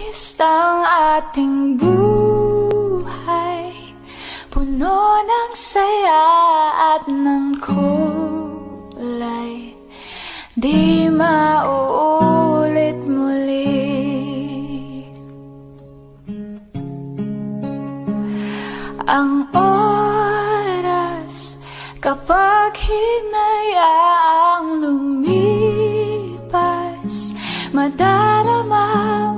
Artistang ating buhay, puno ng saya at ng kulay, di mauulit muli. Ang oras kapag hinayaang lumipas, madarama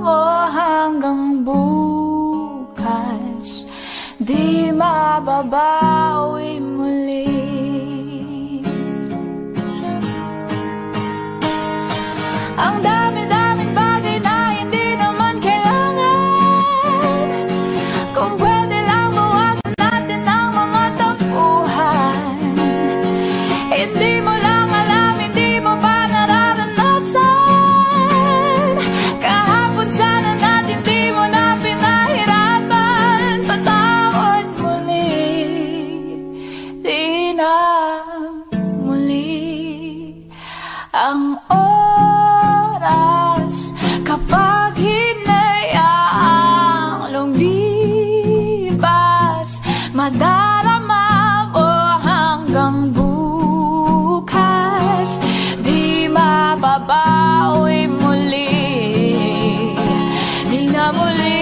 mo hanggang bukas, di mababawi muli. Ang dami-daming bagay na hindi naman kailangan, kung pwede lang bawasan natin ang mga tampuhan. Hindi mo lang alam, hindi mo pa nararanasan, kahapon sana natin di mo na pinahirapan. Patawad muli, di na muli. Ang oras kapag hinayaang lumipas, madarama mo hanggang bukas, di mababawi muli, di na muli.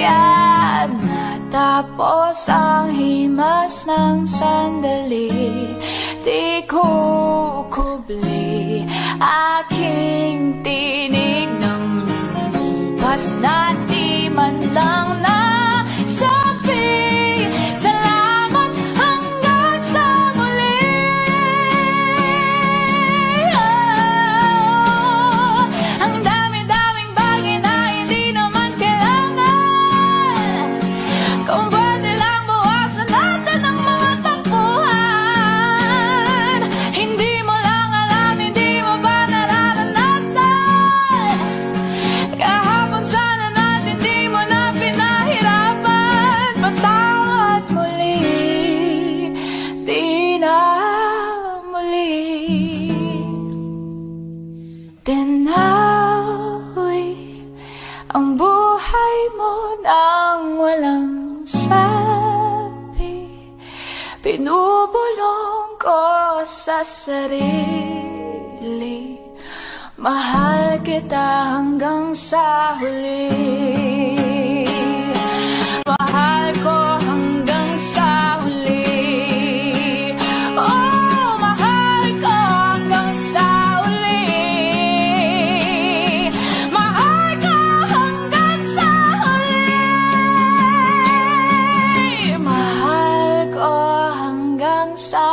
At natapos ang himas ng sandali, di ko kubli aking tinig ng lumipas na di man lang nasabi salamat hanggang sa muli. Ang dami-daming bagay na hindi naman kailangan, kung pwede lang bawasan natin ang mga tampuhan. Hindi mo lang alam, hindi mo ba nararanasan, kahapon sana natin di mo na pinahirapan. Patawad muli, di na muli. Tinawi ang buhay mo nang walang sabi, pinubulong ko sa sarili, mahal kita hanggang sa huli. Mahal ko hanggang sa huli. Oh, mahal ko hanggang sa huli. Mahal ko hanggang sa huli. Mahal ko hanggang sa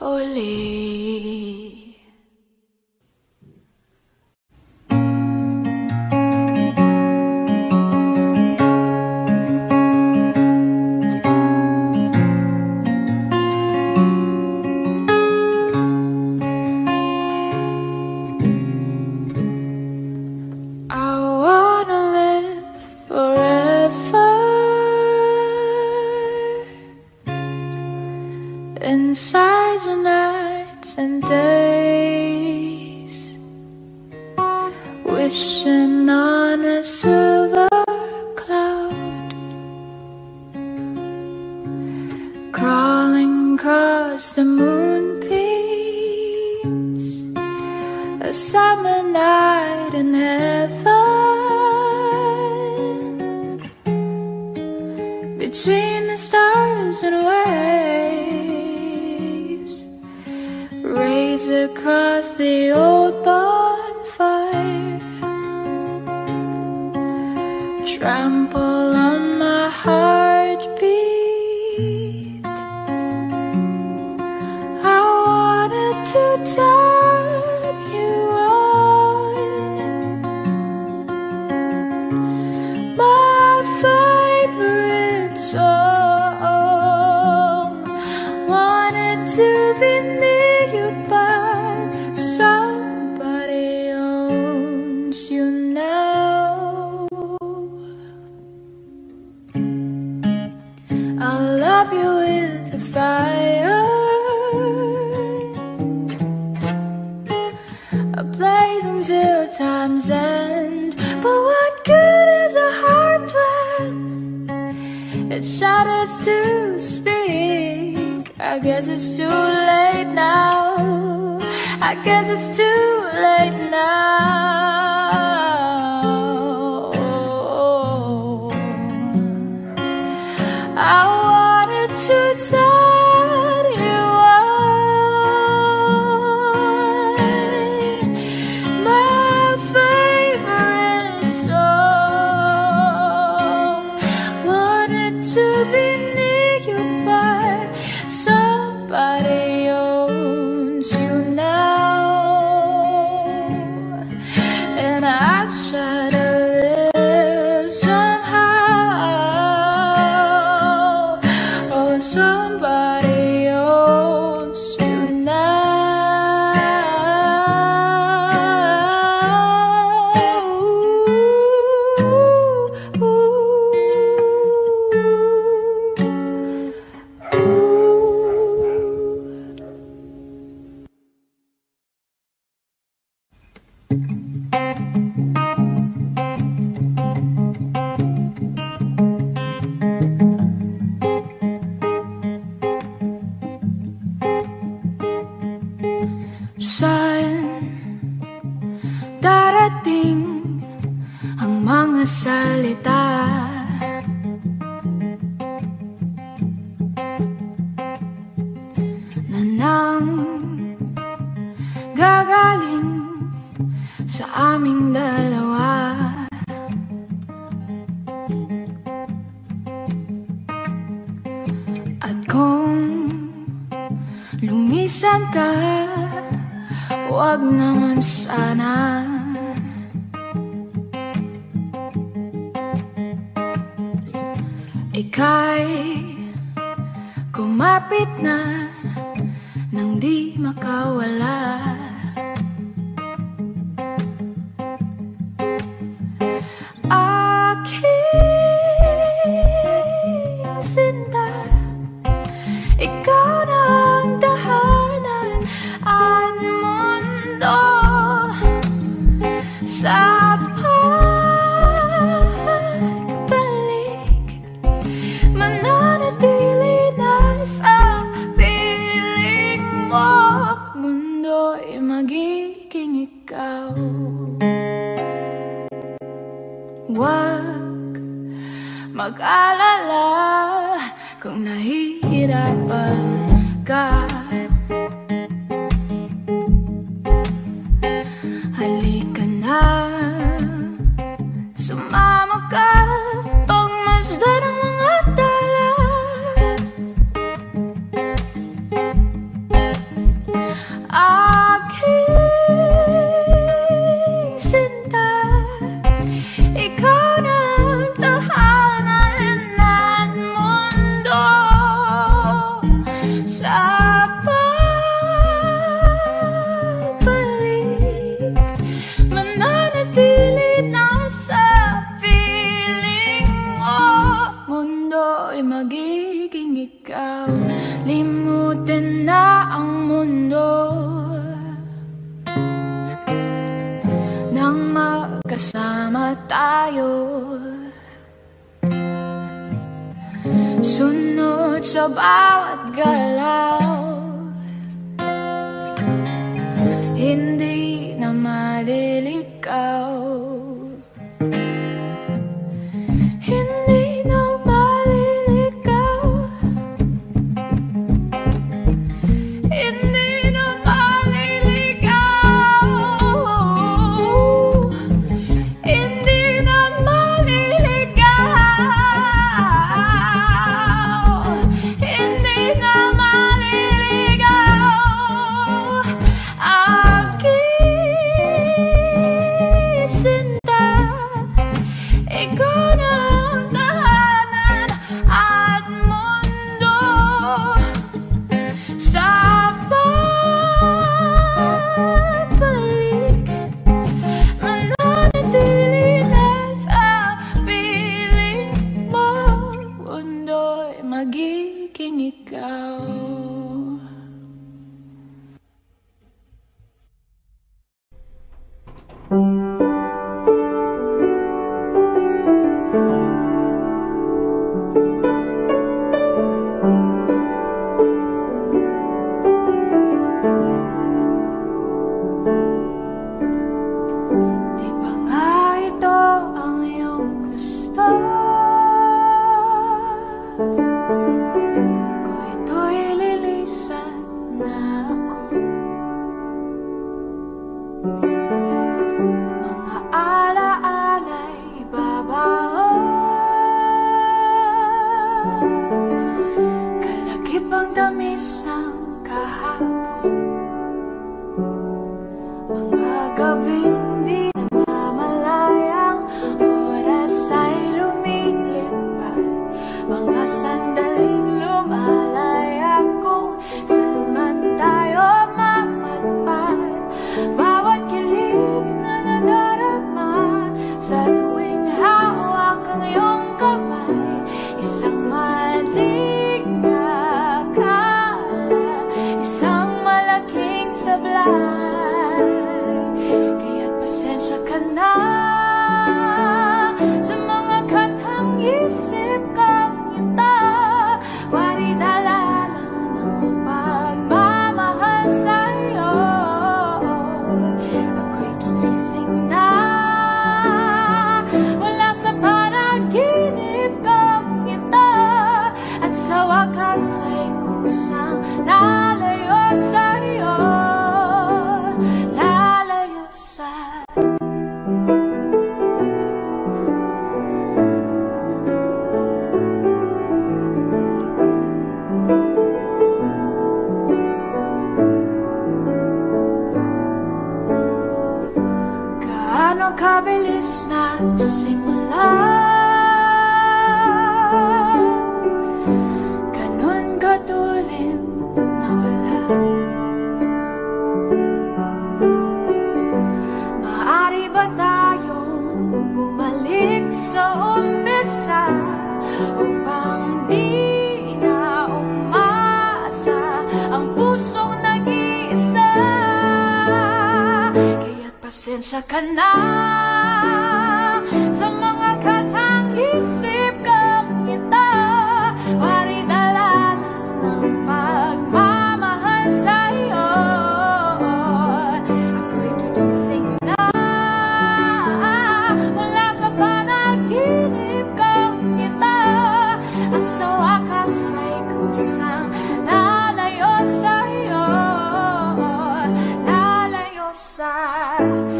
huli. I wanna live forever inside the nights and days, wishing on a silver cloud, crawling across the moonbeams, a summer night in heaven, between the stars and waves, rays across the old bonfire, trample on my heartbeat. I wanted to turn you on, my favorite song. Wanted to be near you, but somebody owns you now. I'll love you with the fire, ablaze until time's end. But what good is a heart when it shudders to speak? I guess it's too late now. I guess it's too late now. I wanted to tell you my favorite song. Wanted to be near you, but somebody owns you now. And I try to live somehow. Oh, somebody owns you Saan darating ang mga salita na nang gagaling sa aming dalawa? At kung lumisan ka, wag naman sana. Ika'y kumapit na nang di makawala. Aking sinta, ikaw na ang tahanan at mundo sa pagbalik. Mananatili na sa piling mo, mundo'y magiging ikaw. Huwag mag-alala kung nahihirapan ka. Halika na, sumama ka, pagmasdan ang mga tala. Aking sinta, ikaw na ang tahanan at mundo sa pagbalik. Mananatili na sa piling mo, mundo'y magiging ikaw. Limutin na ang mundo nang magkasama tayo. Sunod sa bawat galaw, hindi na malilikaw. Hindi na malilikaw. Hindi na maliligaw. Hindi na maliligaw. Hindi na maliligaw. Aking sinta, ikaw na ang tahanan at mundo sa pagbalik. Mananatili na sa piling mo, mundo'y magiging ikaw. tamis ng kahapon, mga gabing di namamalayang oras ay lumilipad, mga sandaling lumalaya kung saan man tayo mapadpad. Bawat kilig na nadarama sa tuwing hawak ang iyong kamay, isang maling akala, isang malaking sablay. Kaya't pasensya ka na sa mga katang isip kang ita, wari dala lang ng pagmamahal sa'yo. Ako'y gigising na mula sa panaginip kang ita, at sa wakas ay kusang lalayo sa'yo, lalayo sa'yo. Gaano kabilis nagsimula, ganun katulim nawala. Maaari ba tayong bumalik sa umpisa upang di na umasa ang pusong nag-iisa? Kaya't pasensya ka na sa mga katang isip kang ita, wari dala ng pagmamahal sa'yo. Ako'y gigising na mula sa panaginip kang ita, at sa wakas ay kusang lalayo sa'yo, lalayo sa'yo.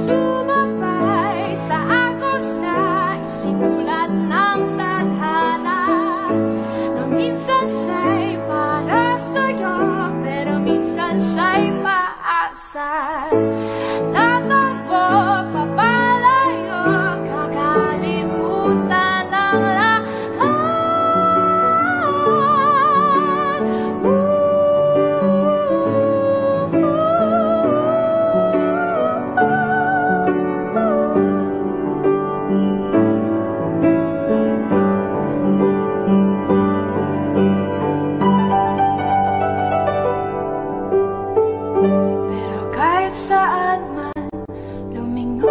Sumabay sa agos na isinulat ng tadhana, na minsan siya'y para sa'yo, pero minsan siya'y paasar. Tatakbo, papalayo, kakalimutan ang lahat. Pero kahit saan man lumingon,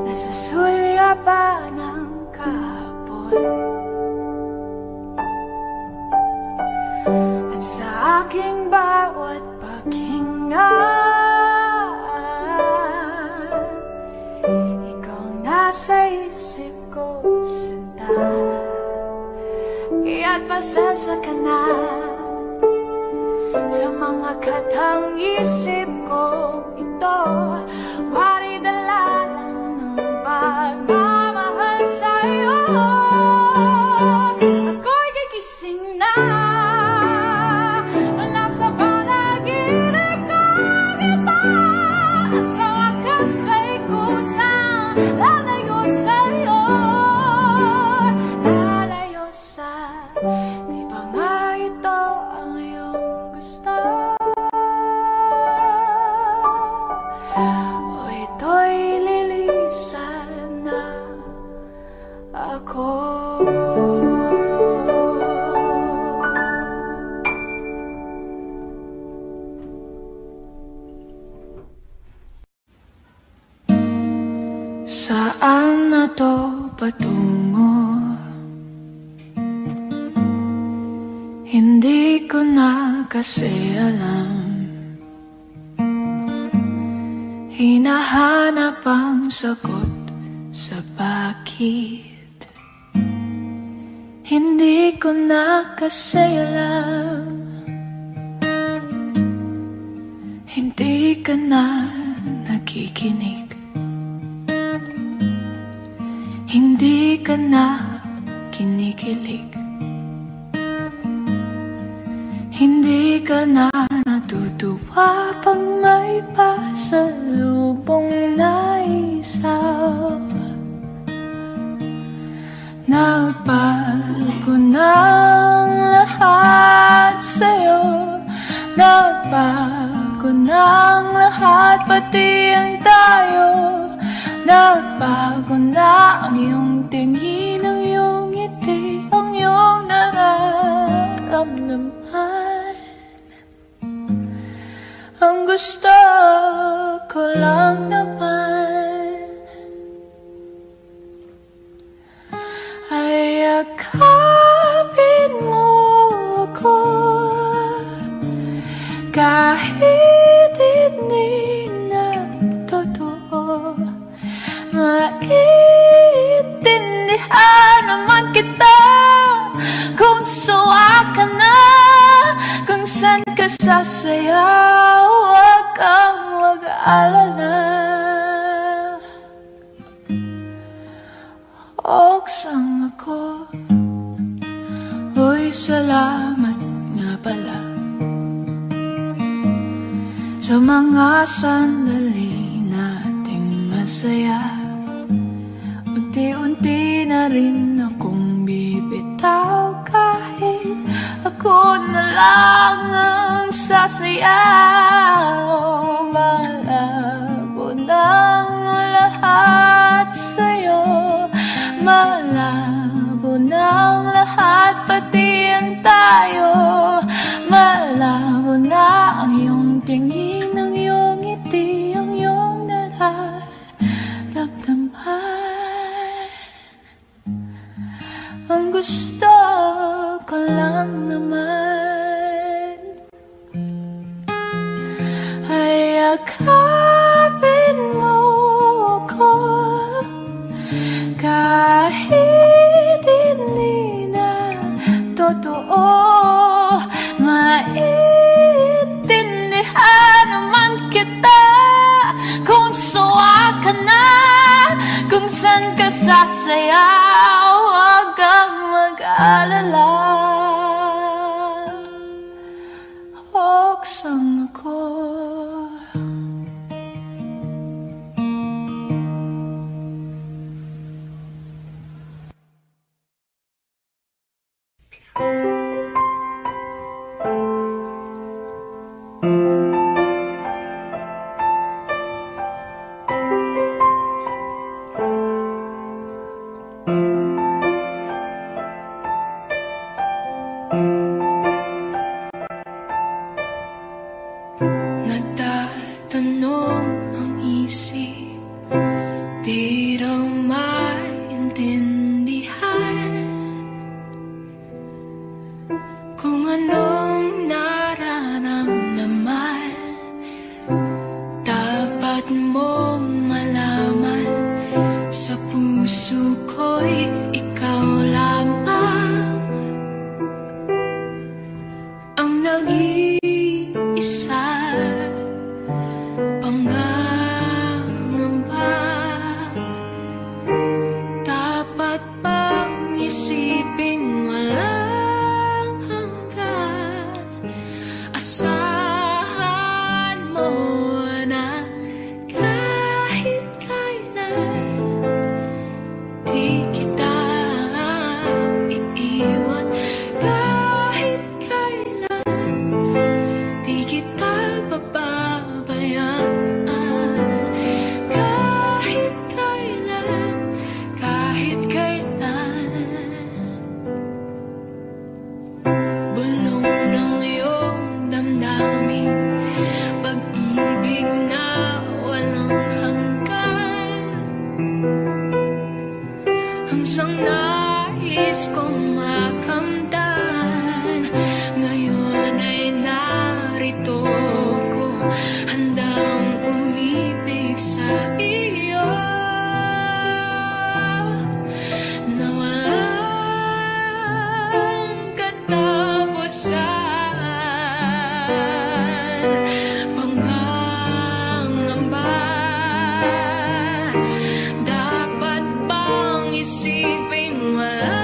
nasa sulyapan ng kahapon, at sa aking bawat paghinga, ikaw nasa isip ko sinta. Kaya't pasensya ka na sa mga katang isip ko ito, wari dala lang ng pagmamahal sa'yo. Ako'y gigising na mula sa panaginip kang ito, at sa wakas ay kusang lalayo sa'yo, lalayo sa'yo. Di ba nga ito ang iyong gusto? O ito'y lilisan na ako? Saan na to patungo? Hindi ko na kasi alam. Hinahanap ang sagot sa bakit. Hindi ko na kasi alam. Hindi ka na nakikinig. Hindi ka na kinikilig. Hindi ka na natutuwa pag may pasalubong na isaw. Nagbago ng lahat sa'yo, nagbago ng lahat, pati ang tayo. Nagbago na ang iyong tingin, ang iyong ngiti, ang iyong nararamdaman. Ang gusto ko lang naman ay yakapin mo ako, kahit hindi na totoo. Maintindihan naman kita kung suwa ka na, kung saan ka sasayaw. Huwag kang mag-alala. Oksang ako, uy, salamat nga pala sa mga sandali nating masaya. Unti-unti na rin akong bibitaw, kahit ako na lang ang sasayaw. Malabo ng lahat sa'yo, malabo ng lahat, pati ang tayo. Malabo na ang iyong tingin, ang iyong ngiti, ang iyong nararamdaman. Ang gusto ko lang naman ay yakapin mo ako, kahit hindi na totoo. Maintindihan naman kita kung suwa ka na, kung saan ka sasayaw. Huwag kang mag-alala. Oksang ako, nagtatanong ang isip, di raw maintindihan kung anong nararamdaman. Dapat mong malaman, sa puso ko'y ikaw lamang ang nag-iisa. Pangangamba, dapat bang isipin walang hanggan? Asahan mo na kahit kailan di kita iiwan, kahit kailan di kita pababayaan. Hanggang nais kong makamtan, ngayon ay narito ko, handang umibig sa iyo na walang katapusan. Pangangamba, dapat bang isipin walang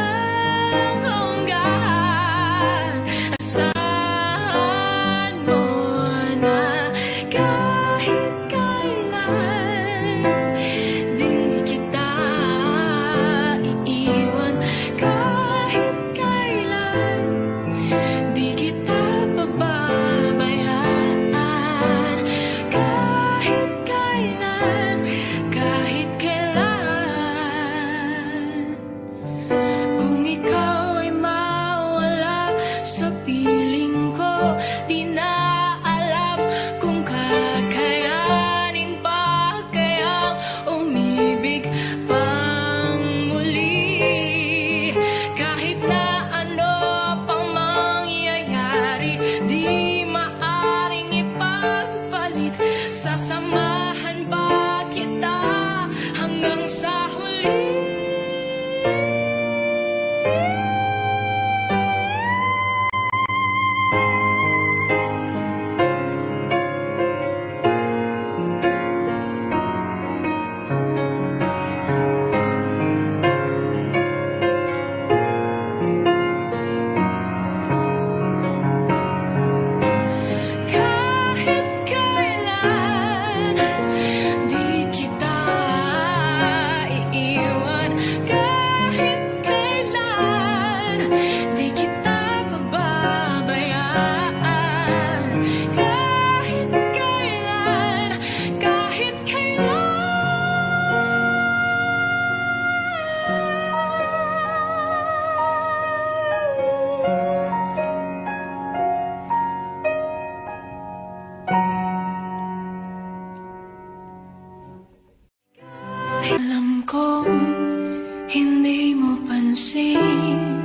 hindi mo pansin.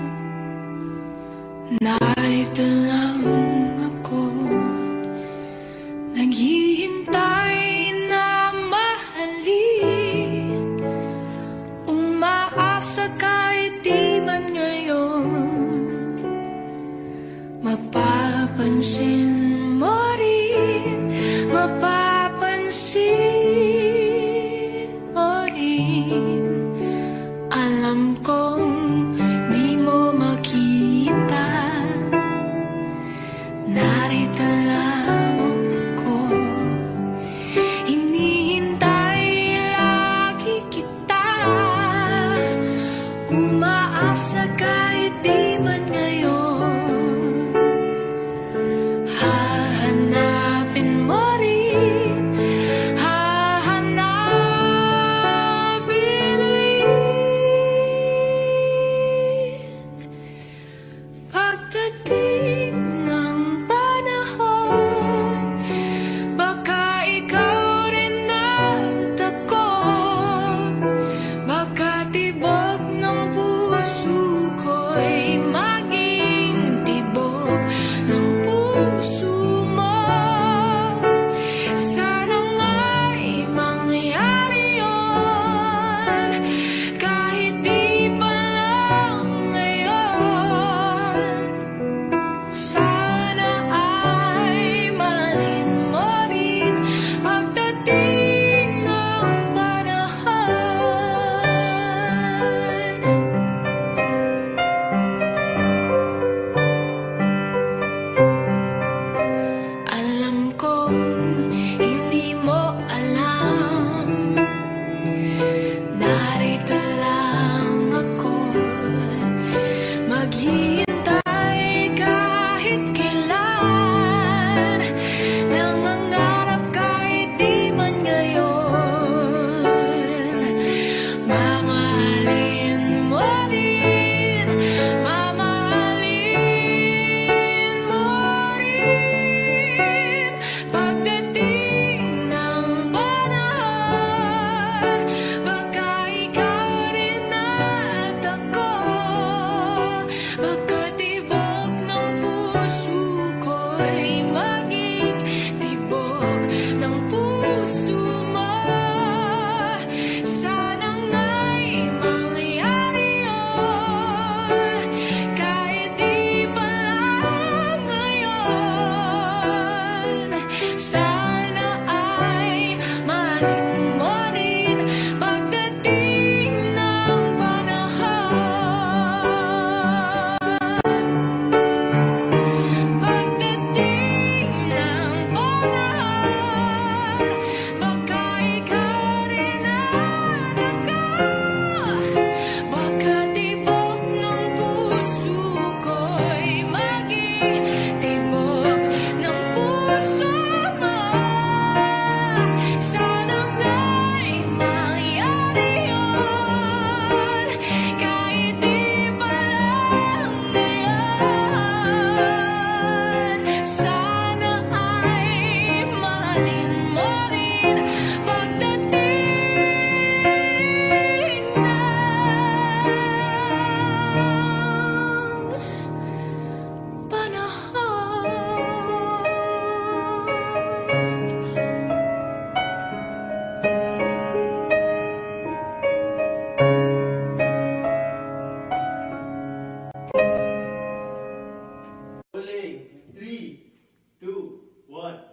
Narito lang ako, naghihintay na mahalin. Umaasa kahit di man ngayon, mapapansin mo rin, mapapansin mo rin. Alam kong di mo makita, narito lamang ako, hinihintay lagi kita. Umaasa kahit di man ngayon, hahanapin mo rin, hahanapin rin. Pagdating ng panahon, baka ikaw rin at ako, baka tibok ng puso ko'y maging tibok ng puso mo. Sana nga'y mangyari yun, kahit di pa lang ngayon. Sana ay mahalin mo rin pagdating ng panahon. Alam kong hindi mo alam, narito lang ako, maghihintay kahit kailan, nangangarap kahit di man ngayon. Mamahalin mo rin, mamahalin mo rin pagdating ng panahon, baka ikaw rin at ako, baka tibok ng puso ko'y maging tibok ng puso mo. Sana nga'y mangyari yun, kahit di pa lang ngayon. Sana ay mahalin mo rin pagdating ng panahon. Pagdating ng panahon, baka ikaw rin at ako, baka tibok ng puso ko'y maging tibok ng puso mo. Sana nga'y mangyari yun, kahit di pa lang ngayon. Sana ay mahalin mo rin pagdating ng panahon. Rolling. 3, 2, 1.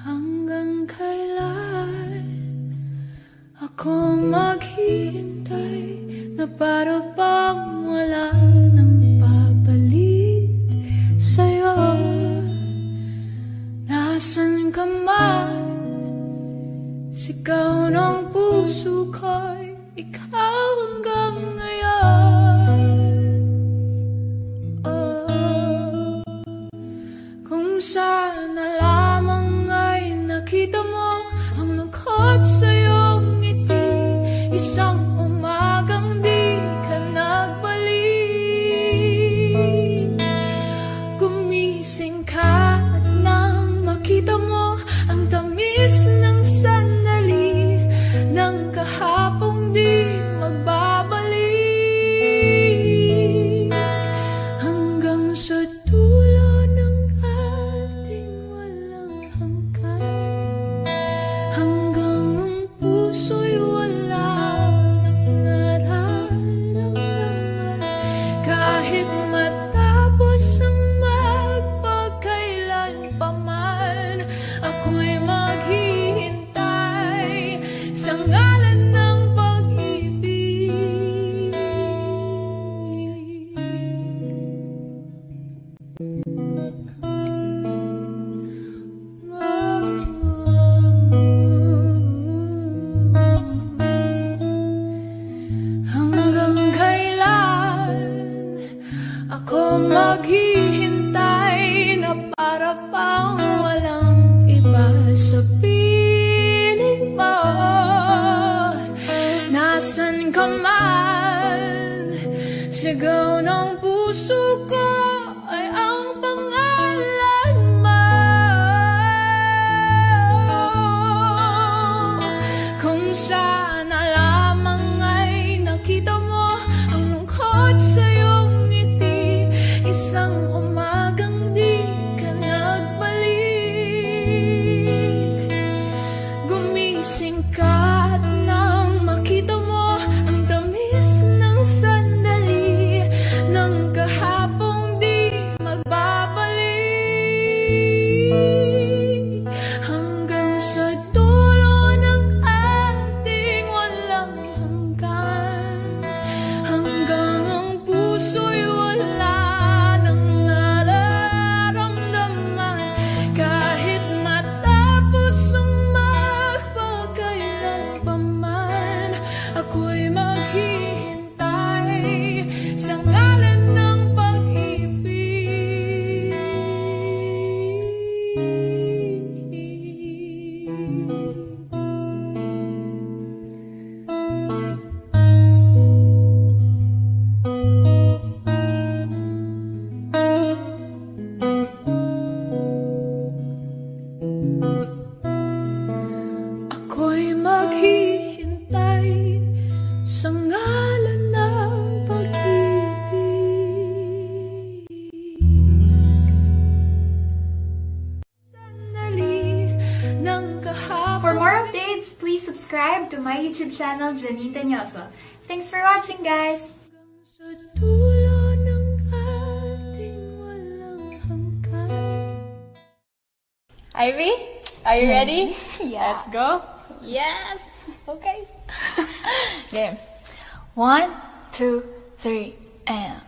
Hanggang kailan ako maghihintay na para bang wala nang papalit sa'yo? Nasaan ka man? Sigaw ng puso ko'y ikaw hanggang ngayon. sana lamang ay nakita mo ang lungkot sa iyong ngiti. Isang umagang di ka nagbalik. Gumising ka at nang makita mo ang tamis ng sandali ng kahapong di magbabalik. Hanggang sa dulo ng ating walang hanggan, hanggang ang puso'y wala nang nararamdaman. Kahit matapos ang magpagkailan pa man, ako'y maghihintay sa ngalan ng pag-ibig. Hanggang kailan ako maghihintay na para pang walang iba sa piling mo? Nasaan ka man? Sigaw ng puso ko ay ang pangalan mo. Kung sana lamang ay nakita mo ang lungkot sa iyong ngiti. Isang umagang di ka nagbalik. Gumising ka at nang makita mo ang tamis ng sandali ng kahapong di magbabalik. Hanggang sa dulo ng ating walang hanggan, hanggang ang puso'y wala nang nararamdaman. Kahit matapos ang magpagkailan pa man, ako'y maghihintay sa ngalan ng pag-ibig. Ako'y maghihintay sa ngalan ng pag-ibig. Sandali ng kahapon. For more updates, please subscribe to my YouTube channel, Janine Tanyoso. Thanks for watching, guys! Sa dulo ng ating walang hanggan. Ivy, are you ready? Yeah. Let's go. Yes. Okay. Game. 1, 2, 3, and.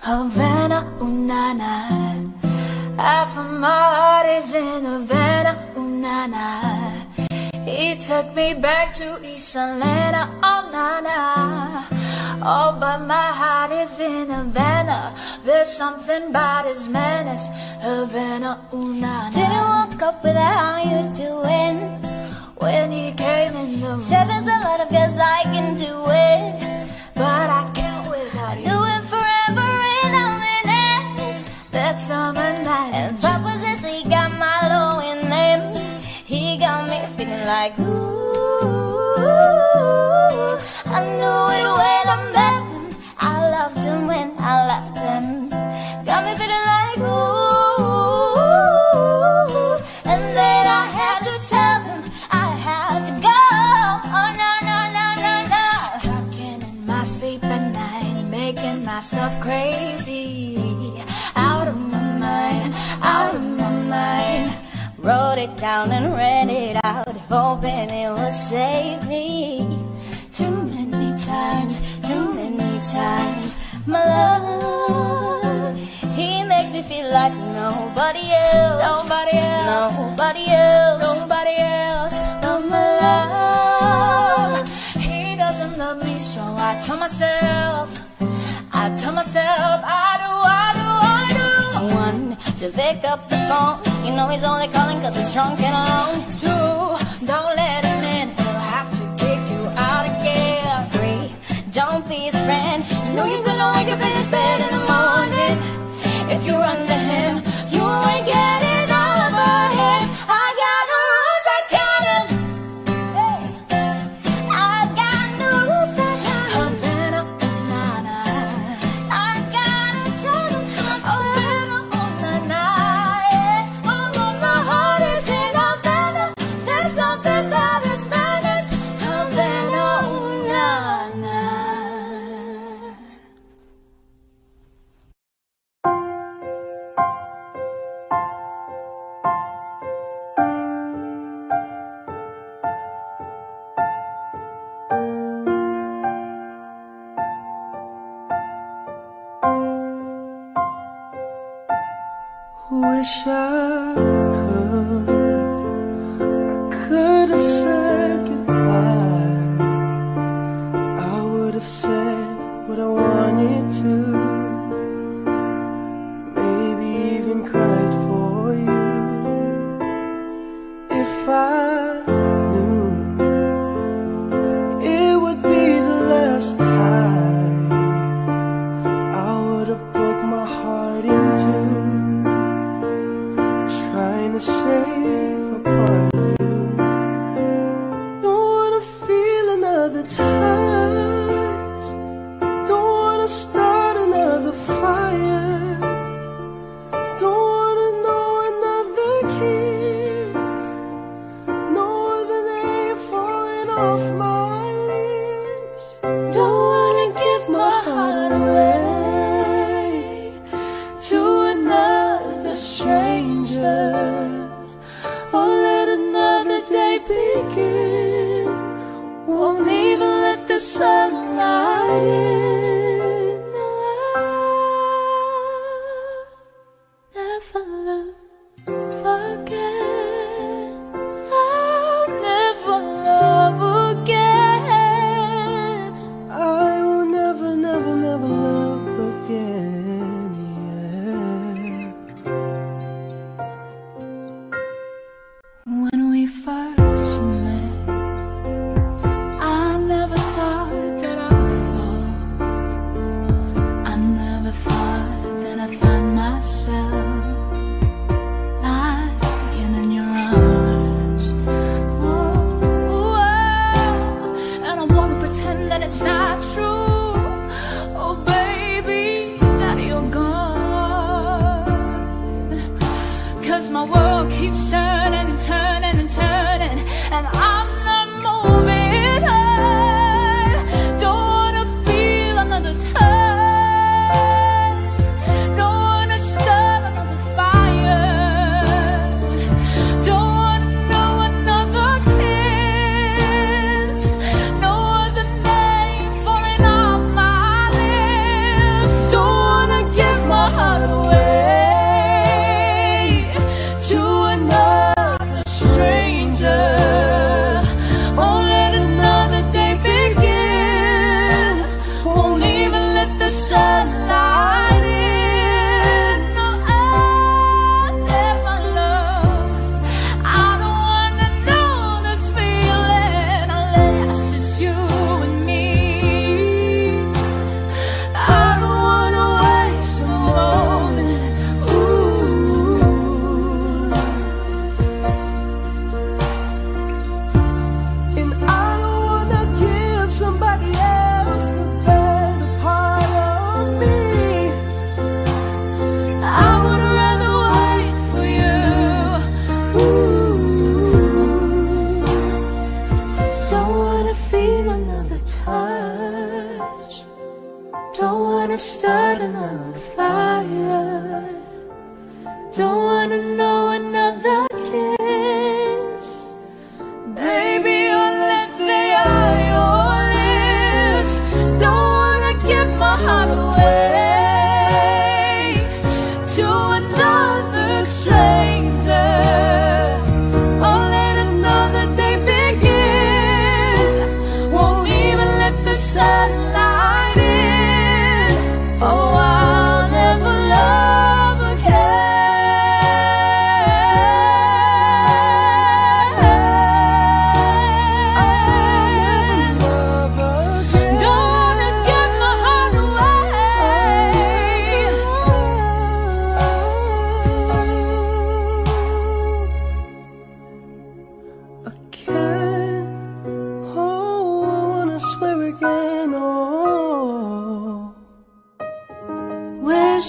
Havana, unana. Half of my heart is in Havana, unana. He took me back to East Atlanta, oh nana. Oh, but my heart is in Havana. There's something about his manners. Havana, unana. Didn't walk up with how you doing. When he came in the room, Said there's a lot of guys I can do it. but I can't without you. Do it forever and a minute. That summer night, And Papa says he got my low in him. He got me feeling like ooh. I knew it when I met him. I loved him when I left him. Got me feeling like ooh. And then I had to tell him I had to go. Oh no no no no no. tucking in my sleep at night, making myself crazy. Out of my mind, out of my mind. Wrote it down and read it out, hoping it would save me. Too times, too many times. My love, he makes me feel like nobody else, nobody else, nobody else, nobody else but my love. He doesn't love me, so I tell myself, I do. One, to pick up the phone, you know he's only calling cause he's drunk and alone. Two, don't let him in, he'll have to kick you out again. Three, don't be his friend, you know you're gonna wake up in his bed in the morning. If you run to him, you ain't getting over him. I got no rules, I got him. Hey. I got no rules, I got him. Havana, banana. I gotta tell him Havana, banana. Yeah. Although my heart is in Havana, there's something that is madness. Havana, banana. Wish I could have said goodbye. I would have said what I wanted to, maybe even cried for you. If I knew it would be the last time, I would have broke my heart in two, trying to save a part of you. Don't wanna feel another touch, don't wanna start another fire, don't wanna know another kiss, no other name falling off my lips. Don't wanna give my heart away to another stranger, or let another day begin. Won't even let the sunlight in. I'll never love again. I'll never love again. I will never, never, never love again. Yeah. When we first met, I never thought that I would fall. I never thought that I'd find myself lying in your arms. Oh, oh, and I wanna pretend that it's not true. Oh baby, that you're gone. Cause my world keeps turning and turning and turning, and I'm not moving on. Don't wanna feel another touch, don't wanna start another fire, don't wanna know another kiss, no other name falling off my lips. Don't wanna give my heart away to another stranger, won't let another day begin, won't even let the sunlight in. No, I'll never love, I don't wanna know this feeling unless it's you and me. I don't wanna waste a moment. Ooh. And I don't wanna give somebody else the better part of me. I would rather wait for you. Ooh. Don't wanna feel another touch, don't wanna start another fire, don't wanna know another kiss. Baby, unless they are your lips,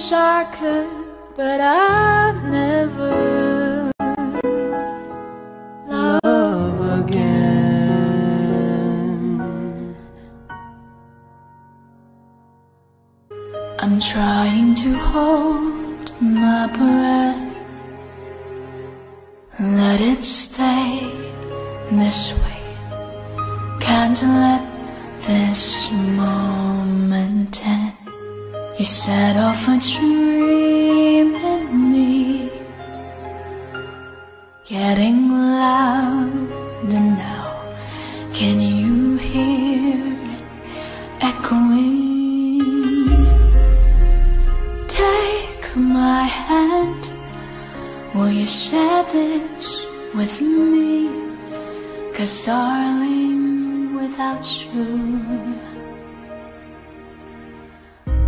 wish I could, but I'll never love again. I'm trying to hold my breath, let it stay this way. Can't let this moment end. You set off a dream in me, getting louder now. Can you hear it echoing? Take my hand, will you share this with me? 'Cause darling, without you,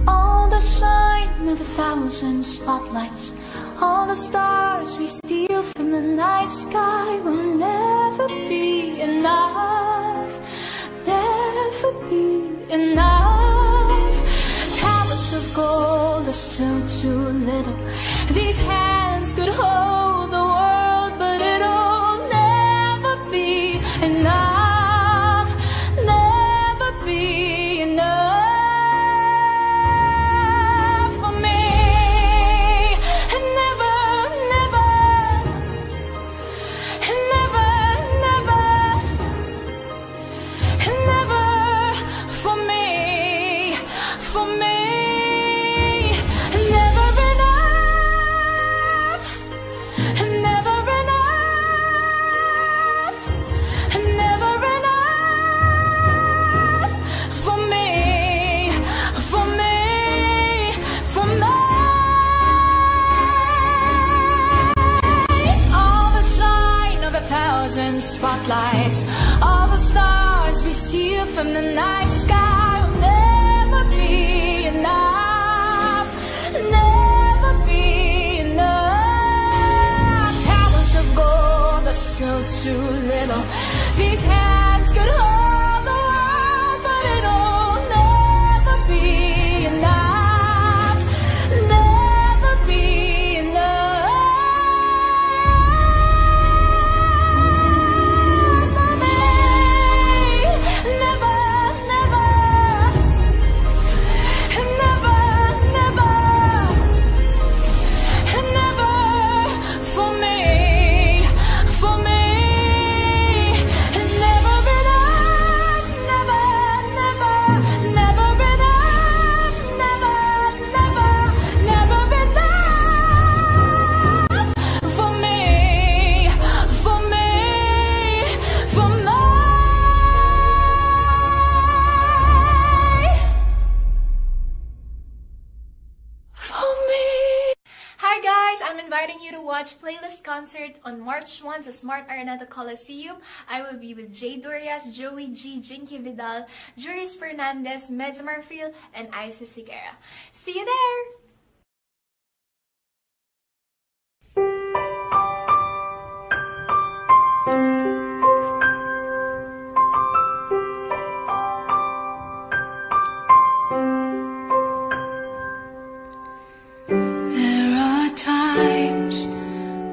all the shine of 1,000 spotlights, all the stars we steal from the night sky will never be enough, never be enough. Towers of gold are still too little. These hands could hold the world, but it'll never be enough, never be enough for me. And never, never, and never, never, and never for me, for me. Never enough, and never enough, and never enough for me, for me, for me. All the shine of 1,000 spotlights, all the stars we steal from the night sky will never be enough, never be enough. Towers of gold are still too little. These hands could hold the world, but it'll never be enough, never be enough for me. Never, never, and never, never, and never for me, for me. And never enough, never, never, never enough, never, never, never enough for me, for me, for me. For me. Hi guys! I'm inviting you to watch Playlist Concert on March 1 sa Smart Araneta Coliseum. I will be with Jay Dorias, Joey G, Jinky Vidal, Juris Fernandez, Meds Marfil, and Isa Sigera. See you there! There are times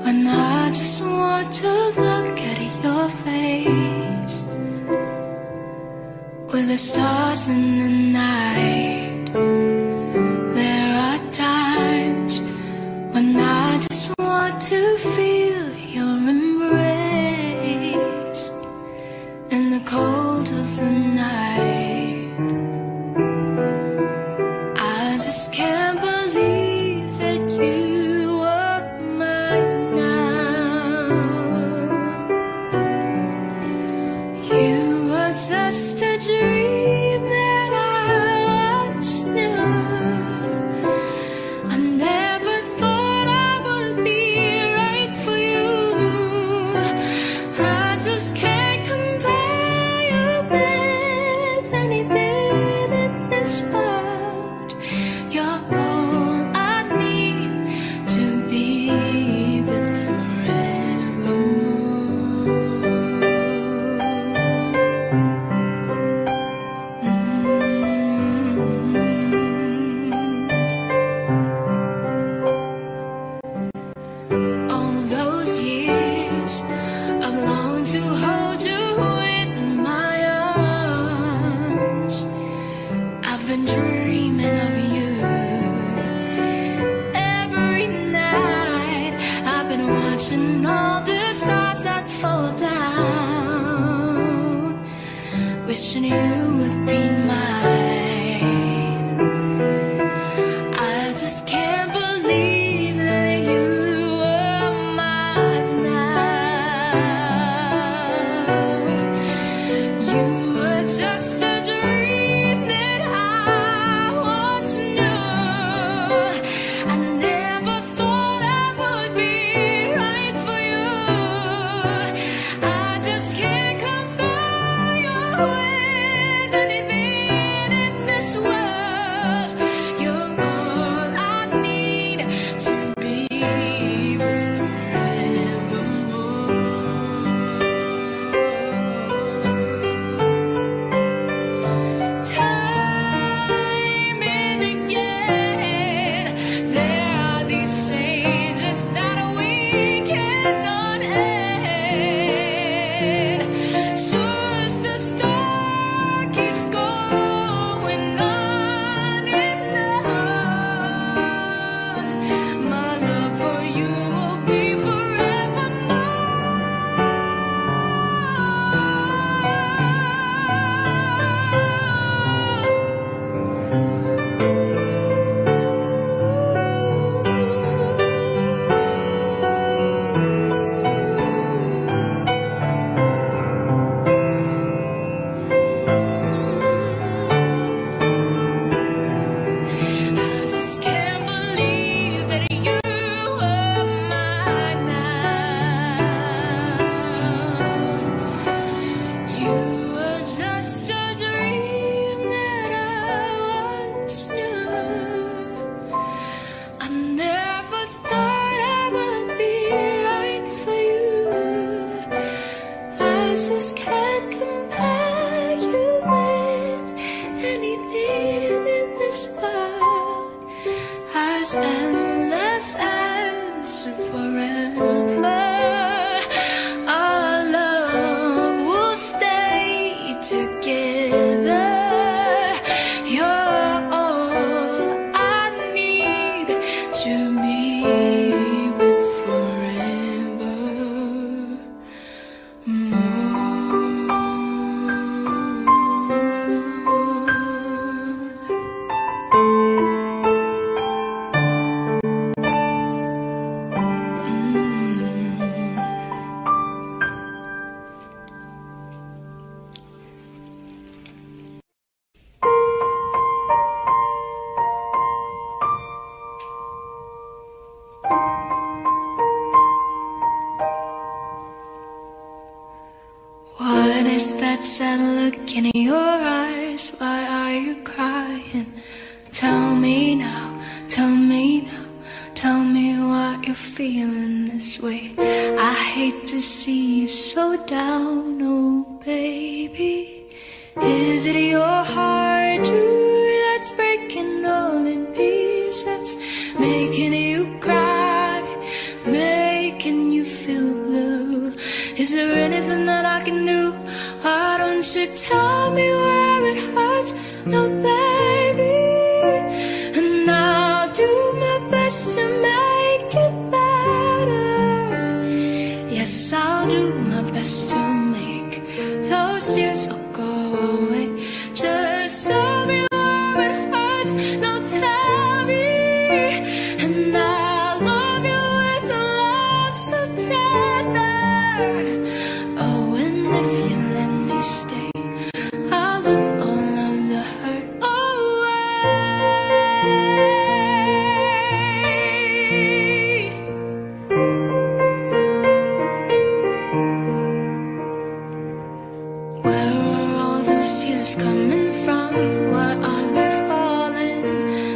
when I just want to look at your face, with the stars in the night. There are times when I just want to feel your embrace in the cold of the night. I just can't believe that you are mine now. You were just a dream that I once knew. I never thought I would be right for you. I just can't compare you with anything in this world. You're all I need to be with forevermore. wishing you would be mine. I just can't believe that you are mine now. You were just a dream that I once knew. I never thought I would be right for you. I just can't compare you with anything in this world. You're all I need to be with forevermore. Time and again, there are these changes that we cannot end. Sure as the star keeps going on and on, my love for you will be I just can't believe that you are mine now. You were just a dream that I once knew. I never thought I would be right for you. I just can't compare you with anything in this world. As endless as forever, our love will stay together. You're all I need to be with What is that sad look in your eyes? Why are you crying? Tell me now, tell me now, tell me why you're feeling this way. I hate to see you so down, oh baby. Is it your heart too that's breaking all in pieces, making you cry, making you feel blue? Is there anything that I can do? Why don't you tell me where it hurts? No, baby, and I'll do my best to make it better. Yes, I'll do my best to make those tears all go away. Just tell me where it hurts. No, tell me, and I'll love you with a love so tender. Oh, and if you let me stay, I'll love all of the hurt away. Where are all those tears coming from? Why are they falling?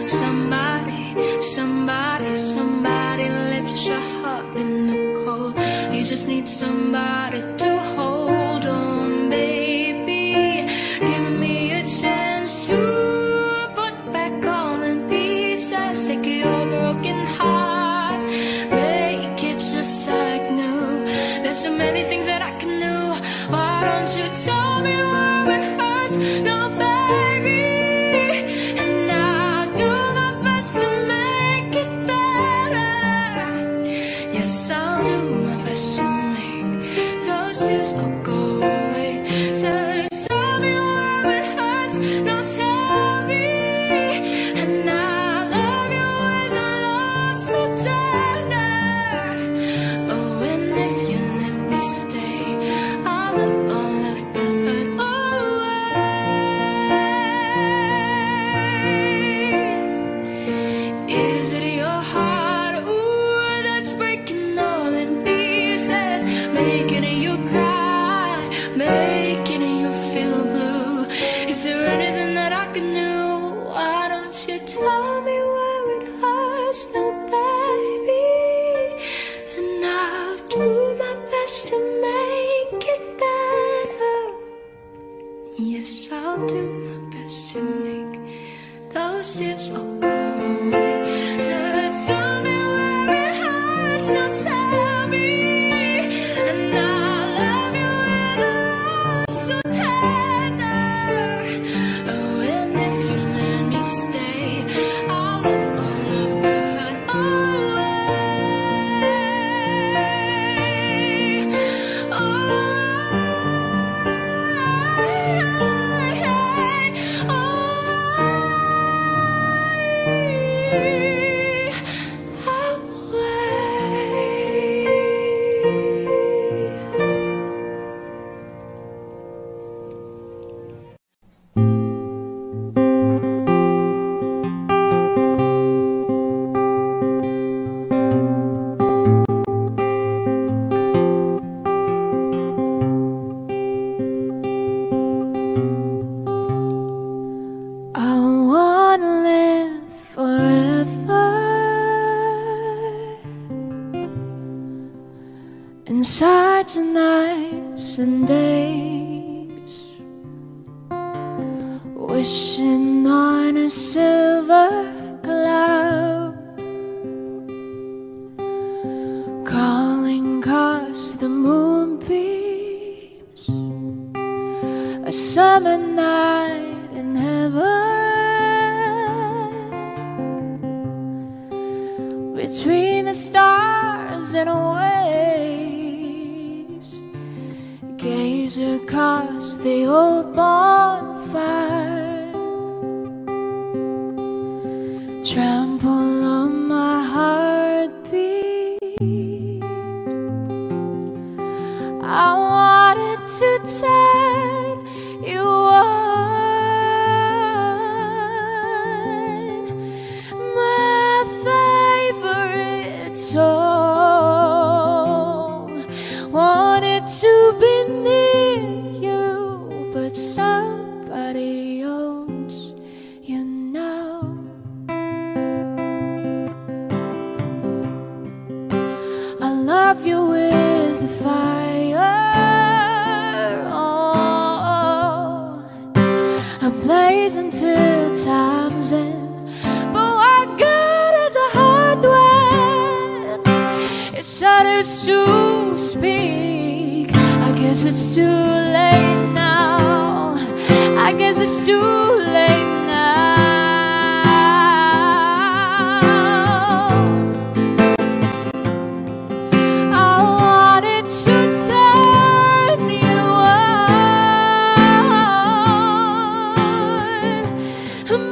Somebody, somebody, somebody lift your heart in the cold. You just need somebody to hold on, baby. Give me a chance to put back all in pieces. Take your broken heart, make it just like new. There's so many things that I can do. Why don't you tell me where it hurts? No, baby, and I'll do my best to make it better. Yes, I'll do my best to make those tears all go away. Just tell me where left the hurt away. Is it your heart, ooh, that's breaking all in pieces, making you cry, making you feel blue? Is there anything that I can do? Why don't you tell me where it hurts, no baby, and I'll do my best to make it better. Yes, I'll do my best to make those tears all go away. Just tell me where it hurts, now tell me, and I'll love you with a love so tender. Oh, and if you let me stay, I'll love all of the hurt away. I wanna live forever inside the nights and days, wishing on a silver cloud, calling 'cause the moonbeams, a summer night in heaven, between the stars and waves, gaze across the old bonfire, trample on my heartbeat. I wanted to turn you on, my favorite song. Wanted to be near you, but somebody owns you now. I love you with the fire, oh, a blaze until time's end. But what good is a heart when it shudders to speak? I guess it's too late now. I guess it's too late now. I wanted to turn you on,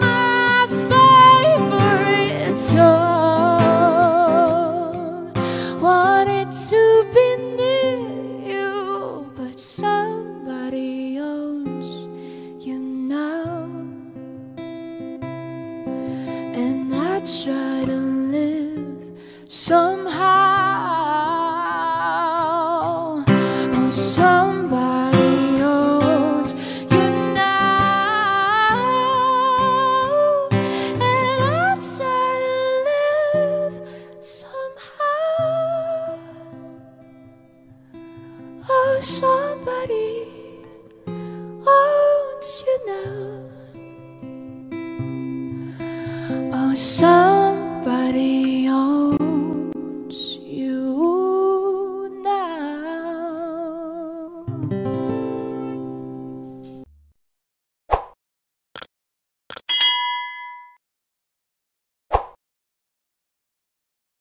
my favorite song. Wanted to be near you, but somebody owns you now. And I try to live somehow. Oh, somebody owns you now. And I try to live somehow. Oh, somebody owns you now.